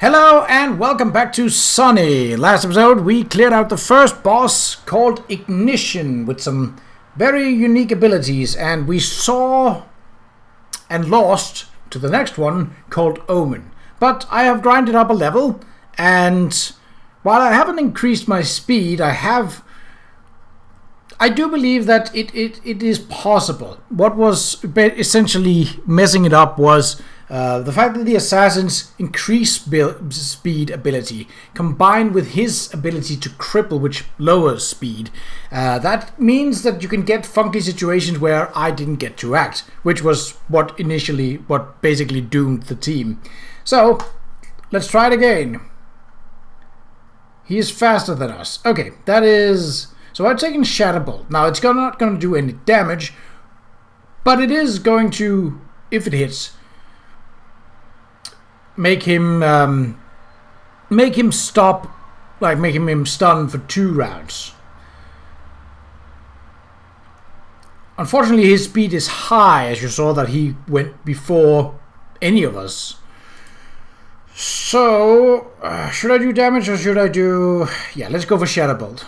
Hello and welcome back to Sonny. Last episode we cleared out the first boss called Ignition with some very unique abilities, and we saw and lost to the next one called Omen. But I have grinded up a level, and while I haven't increased my speed, I do believe that it is possible. What was essentially messing it up was the fact that the assassin's increased speed ability combined with his ability to cripple, which lowers speed. That means that you can get funky situations where I didn't get to act, which was what basically doomed the team. So let's try it again. He is faster than us. Okay, that is... So I've taken Shatterbolt. Now it's not going to do any damage, but it is going to, if it hits, make him stop, like making him stun for 2 rounds. Unfortunately, his speed is high, as you saw that he went before any of us. So, should I do damage or should I do... Yeah, let's go for Shatterbolt.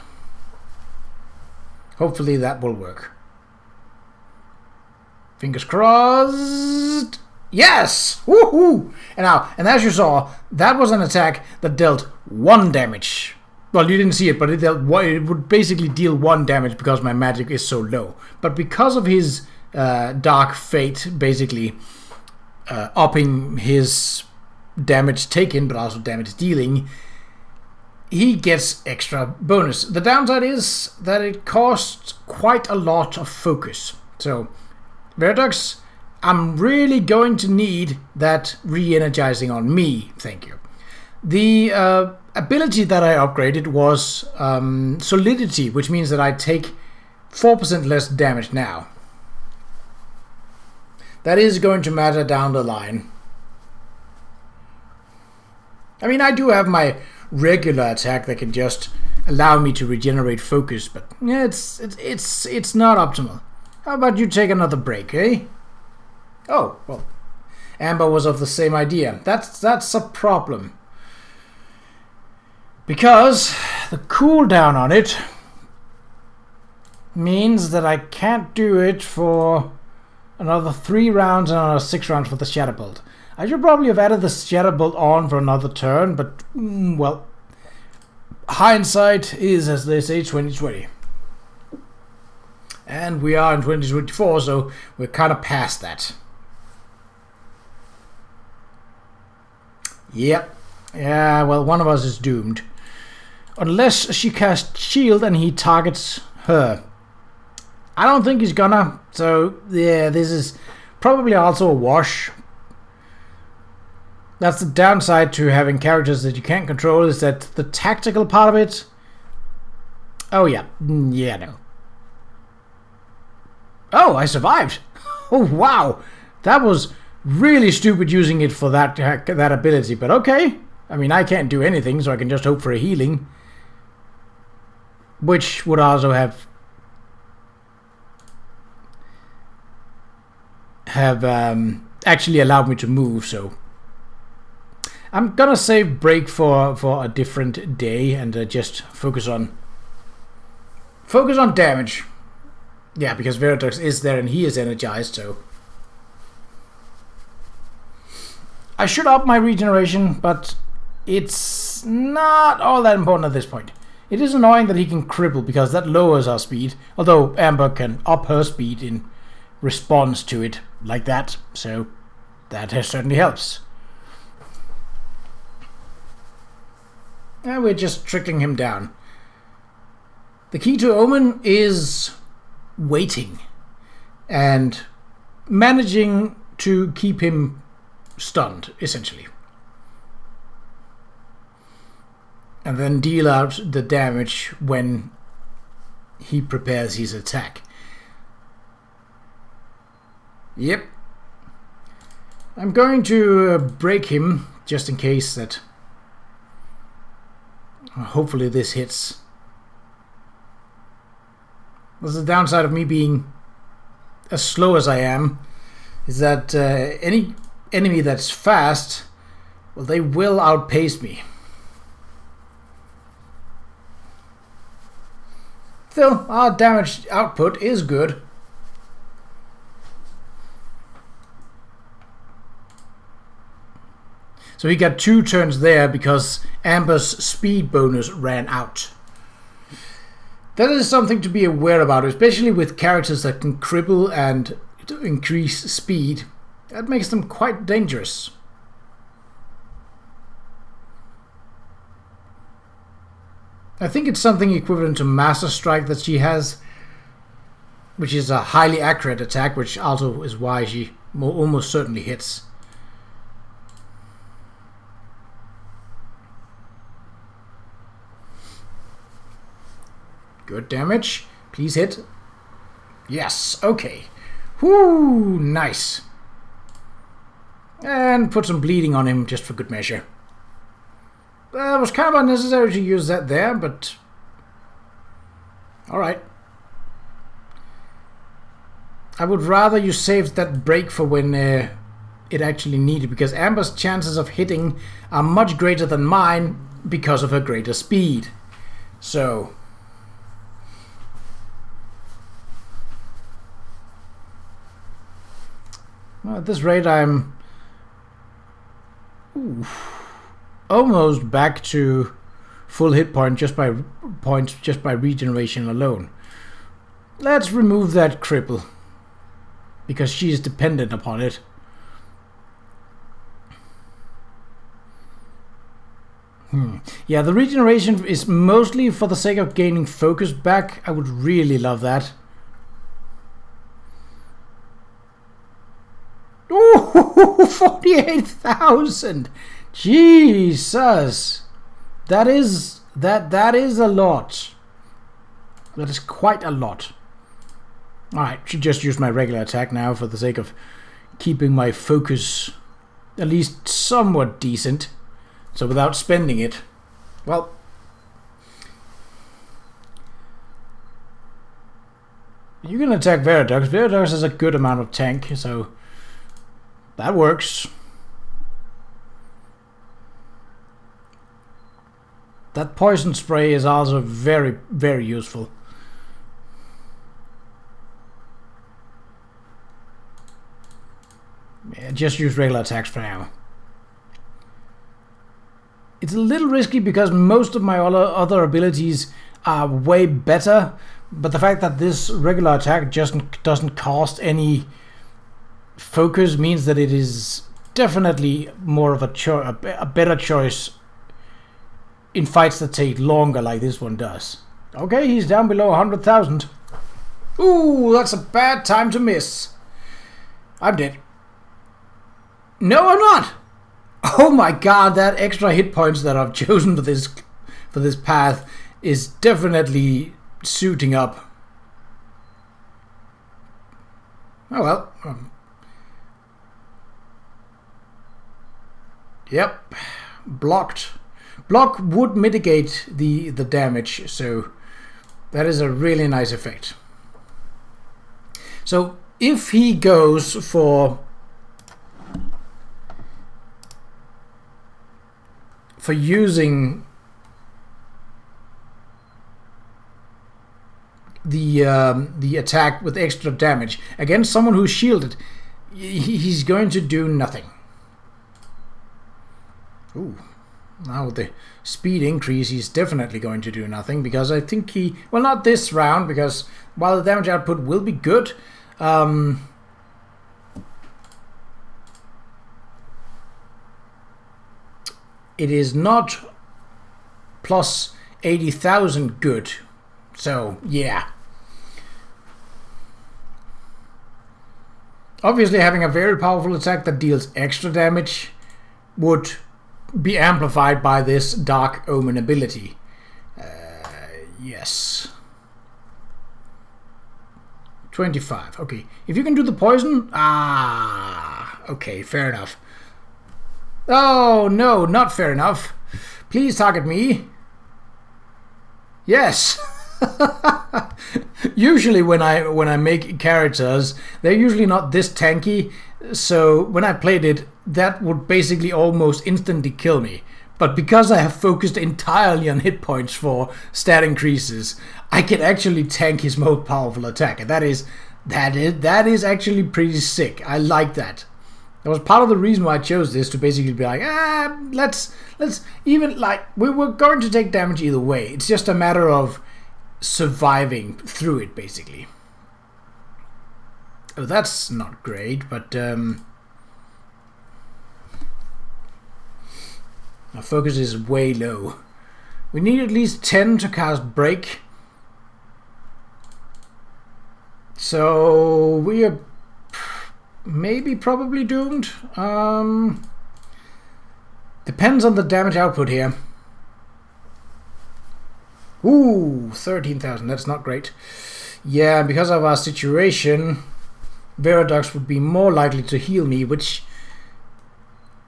Hopefully that will work. Fingers crossed. Yes! Woohoo! And as you saw, that was an attack that dealt 1 damage. Well, you didn't see it, but it would basically deal 1 damage because my magic is so low. But because of his dark fate, basically upping his damage taken, but also damage dealing, he gets extra bonus. The downside is that it costs quite a lot of focus. So, Qa'Rajh, I'm really going to need that re-energizing on me, thank you. The ability that I upgraded was Solidity, which means that I take 4% less damage now. That is going to matter down the line. I mean, I do have my regular attack that can just allow me to regenerate focus, but yeah, it's not optimal. How about you take another break, eh? Oh, well, Amber was of the same idea. That's a problem. Because the cooldown on it means that I can't do it for another 3 rounds and another 6 rounds for the Shatterbolt. I should probably have added the Shatterbolt on for another turn, but, well, hindsight is, as they say, 2020. And we are in 2024, so we're kind of past that. Yep. Yeah, well, one of us is doomed. Unless she casts shield and he targets her. I don't think he's gonna, so yeah, this is probably also a wash. That's the downside to having characters that you can't control, is that the tactical part of it... Oh yeah, no. Oh, I survived! Oh wow! That was really stupid using it for that ability, but okay. I mean, I can't do anything, so I can just hope for a healing. Which would also have actually allowed me to move, so... I'm gonna save break for a different day and just focus on damage. Yeah, because Qa'Rajh is there and he is energized, so I should up my regeneration, but it's not all that important at this point. It is annoying that he can cripple because that lowers our speed, although Amber can up her speed in response to it like that, so that certainly helps. And we're just trickling him down. The key to Omen is waiting and managing to keep him stunned, essentially. And then deal out the damage when he prepares his attack. Yep. I'm going to break him just in case that... Hopefully this hits. That's the downside of me being as slow as I am, is that any enemy that's fast Well, they will outpace me. Still, our damage output is good. So he got 2 turns there because Amber's speed bonus ran out. That is something to be aware about, especially with characters that can cripple and increase speed. That makes them quite dangerous. I think it's something equivalent to Master Strike that she has, which is a highly accurate attack, which also is why she almost certainly hits. Good damage. Please hit. Yes, okay. Whoo, nice. And put some bleeding on him just for good measure. It was kind of unnecessary to use that there, but... Alright. I would rather you saved that break for when it actually needed, because Amber's chances of hitting are much greater than mine because of her greater speed. So... Well, at this rate, I'm almost back to full hit point just by regeneration alone. Let's remove that cripple because she is dependent upon it. Yeah, the regeneration is mostly for the sake of gaining focus back. I would really love that. Ooh, 48,000! Jesus! That is a lot. That is quite a lot. Alright, should just use my regular attack now for the sake of keeping my focus at least somewhat decent. So without spending it. Well, you can attack Veradux. Veradux has a good amount of tank, so that works. That poison spray is also very, very useful. Yeah, just use regular attacks for now. It's a little risky because most of my other abilities are way better, but the fact that this regular attack just doesn't cost any focus means that it is definitely more of a better choice in fights that take longer like this one does. Okay, he's down below 100,000. Ooh, that's a bad time to miss. I'm dead. No, I'm not. Oh my god, that extra hit points that I've chosen for this path is definitely suiting up. Oh well. Yep. Blocked. Block would mitigate the damage, so that is a really nice effect. So if he goes for using the attack with extra damage against someone who's shielded, he's going to do nothing. Ooh. Now with the speed increase, he's definitely going to do nothing, because I think he... Well, not this round, because while the damage output will be good, it is not plus 80,000 good. So, yeah. Obviously, having a very powerful attack that deals extra damage would be amplified by this Dark Omen ability. Yes. 25. Okay. If you can do the poison... Ah, okay, fair enough. Oh, no, not fair enough. Please target me. Yes. Usually when I make characters, they're usually not this tanky. So when I played it, that would basically almost instantly kill me. But because I have focused entirely on hit points for stat increases, I can actually tank his most powerful attack. And that is actually pretty sick. I like that. That was part of the reason why I chose this, to basically be like, let's even, like, we were going to take damage either way. It's just a matter of surviving through it, basically. Oh, that's not great, but our focus is way low. We need at least 10 to cast Break. So we are probably doomed. Depends on the damage output here. Ooh, 13,000. That's not great. Yeah, because of our situation, Viridux would be more likely to heal me, which,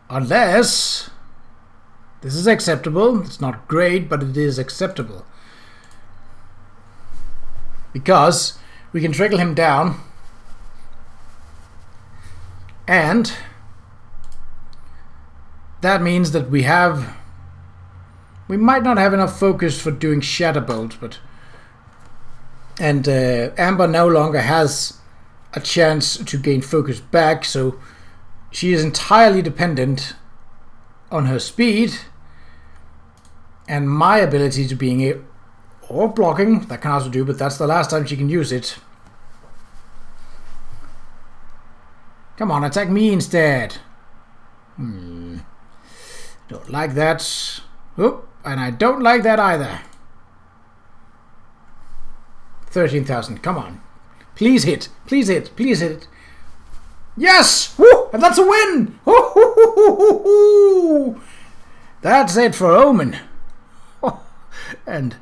unless this is acceptable. It's not great, but it is acceptable. Because we can trickle him down, and that means that we might not have enough focus for doing Shatterbolt, but Amber no longer has a chance to gain focus back, so she is entirely dependent on her speed and my ability to being able, or blocking, that can also do, but that's the last time she can use it. Come on, attack me instead. Don't like that. Oop, and I don't like that either. 13,000, come on. Please hit, please hit, please hit. Yes! Woo! And that's a win! Woo-hoo-hoo-hoo-hoo-hoo! That's it for Omen. And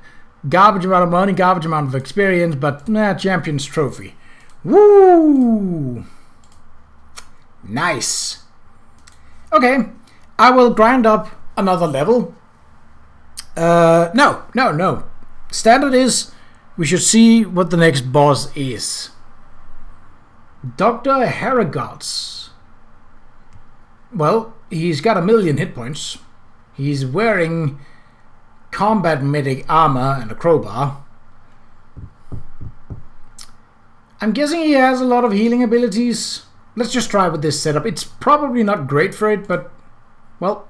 garbage amount of money, garbage amount of experience, but Champion's Trophy. Woo! Nice. Okay, I will grind up another level. No. Standard is we should see what the next boss is. Dr. Qa'Rajh. Well, he's got 1,000,000 hit points. He's wearing combat medic armor and a crowbar. I'm guessing he has a lot of healing abilities. Let's just try with this setup. It's probably not great for it, but, well,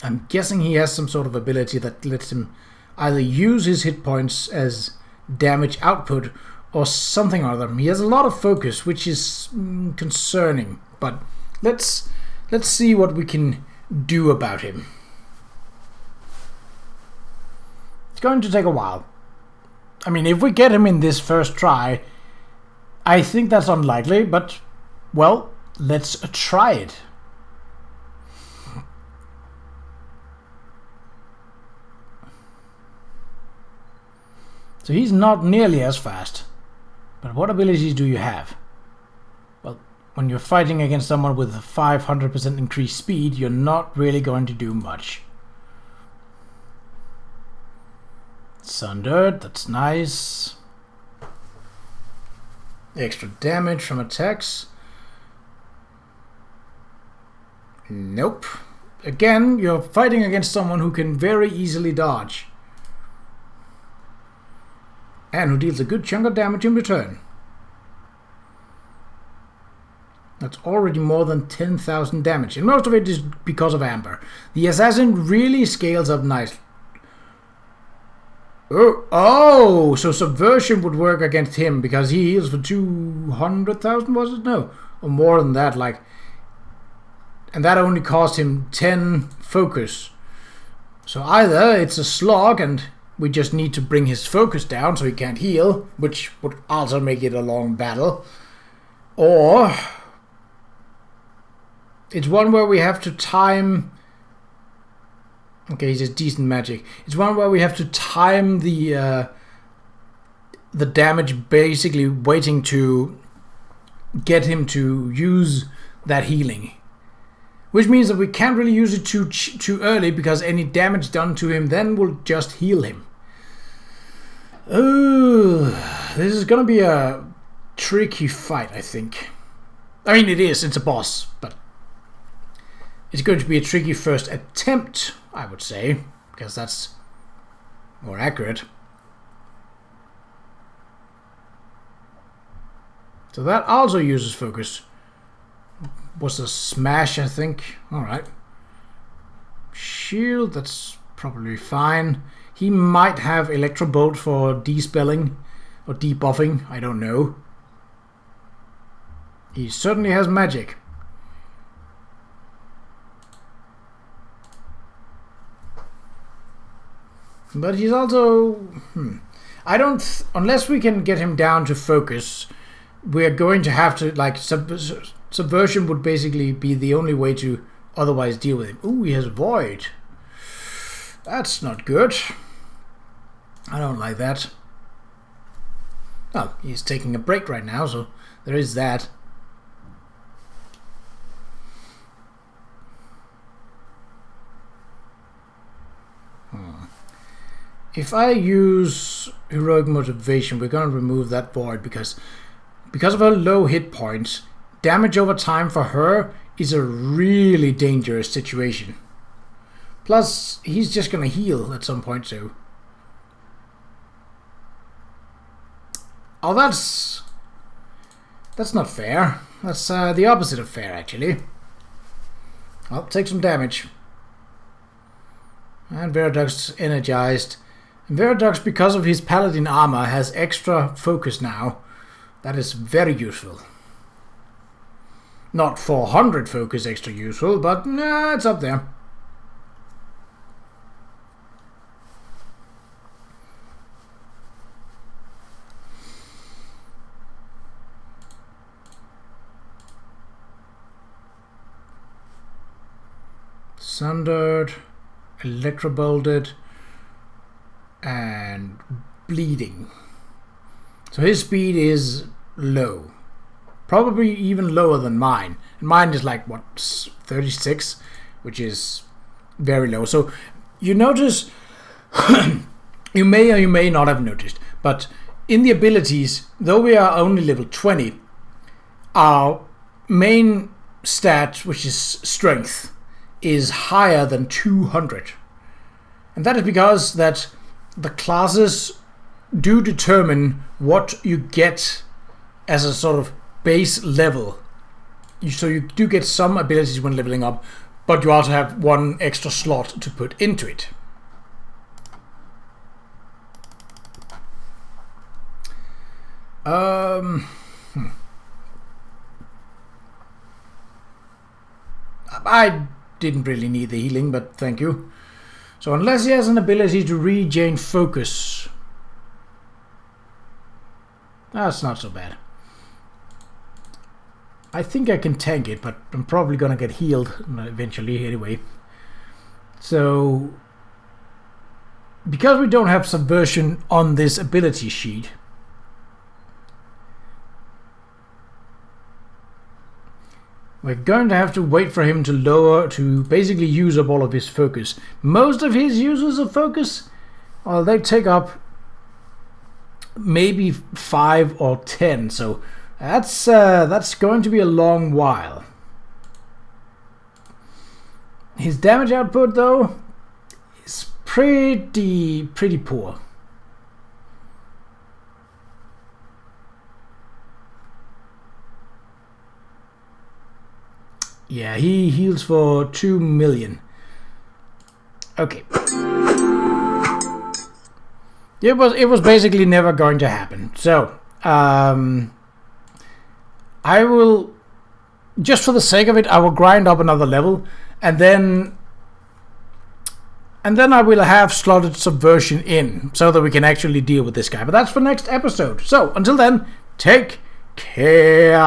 I'm guessing he has some sort of ability that lets him either use his hit points as damage output or something or other. He has a lot of focus, which is concerning, but let's see what we can do about him. It's going to take a while. I mean, if we get him in this first try, I think that's unlikely, but, well, let's try it. So he's not nearly as fast. But what abilities do you have? Well, when you're fighting against someone with a 500% increased speed, you're not really going to do much. Sundered, that's nice. Extra damage from attacks. Nope. Again, you're fighting against someone who can very easily dodge. And who deals a good chunk of damage in return. That's already more than 10,000 damage, and most of it is because of Amber. The assassin really scales up nicely. Oh, so Subversion would work against him because he heals for 200,000, was it? No, or more than that, like. And that only cost him 10 focus. So either it's a slog and we just need to bring his focus down so he can't heal, which would also make it a long battle. Or it's one where we have to time. Okay, he's just decent magic. It's one where we have to time the damage, basically waiting to get him to use that healing. Which means that we can't really use it too early, because any damage done to him then will just heal him. Oh, this is gonna be a tricky fight, I think. I mean, it is. It's a boss, but it's going to be a tricky first attempt, I would say, because that's more accurate. So that also uses focus. Was a smash, I think. Alright. Shield, that's probably fine. He might have Electro Bolt for despelling or debuffing, I don't know. He certainly has magic. But he's also... I don't... Unless we can get him down to focus, we're going to have to... Like, Subversion would basically be the only way to otherwise deal with him. Ooh, he has Void. That's not good. I don't like that. Well, he's taking a break right now, so there is that. If I use Heroic Motivation, we're going to remove that Void because of her low hit points, damage over time for her is a really dangerous situation. Plus, he's just going to heal at some point, so... Oh, that's not fair. That's the opposite of fair, actually. I'll take some damage. And Viradux energized. And Viradux, because of his paladin armor, has extra focus now. That is very useful. Not 400 focus extra useful, but it's up there. Sundered, Electrobolted, and Bleeding. So his speed is low. Probably even lower than mine. And mine is like, what, 36? Which is very low. So you notice, you may or you may not have noticed, but in the abilities, though we are only level 20, our main stat, which is strength, is higher than 200. And that is because that the classes do determine what you get as a sort of base level. So you do get some abilities when leveling up, but you also have one extra slot to put into it. I didn't really need the healing, but thank you. So unless he has an ability to regain focus, that's not so bad. I think I can tank it, but I'm probably gonna get healed eventually anyway. So because we don't have Subversion on this ability sheet, we're going to have to wait for him to basically use up all of his focus. Most of his uses of focus, well, they take up maybe 5 or 10, so that's going to be a long while. His damage output, though, is pretty poor. Yeah, he heals for 2 million. Okay. It was basically never going to happen. So, I will, just for the sake of it, I will grind up another level, and then I will have slotted Subversion in so that we can actually deal with this guy. But that's for next episode. So, until then, take care.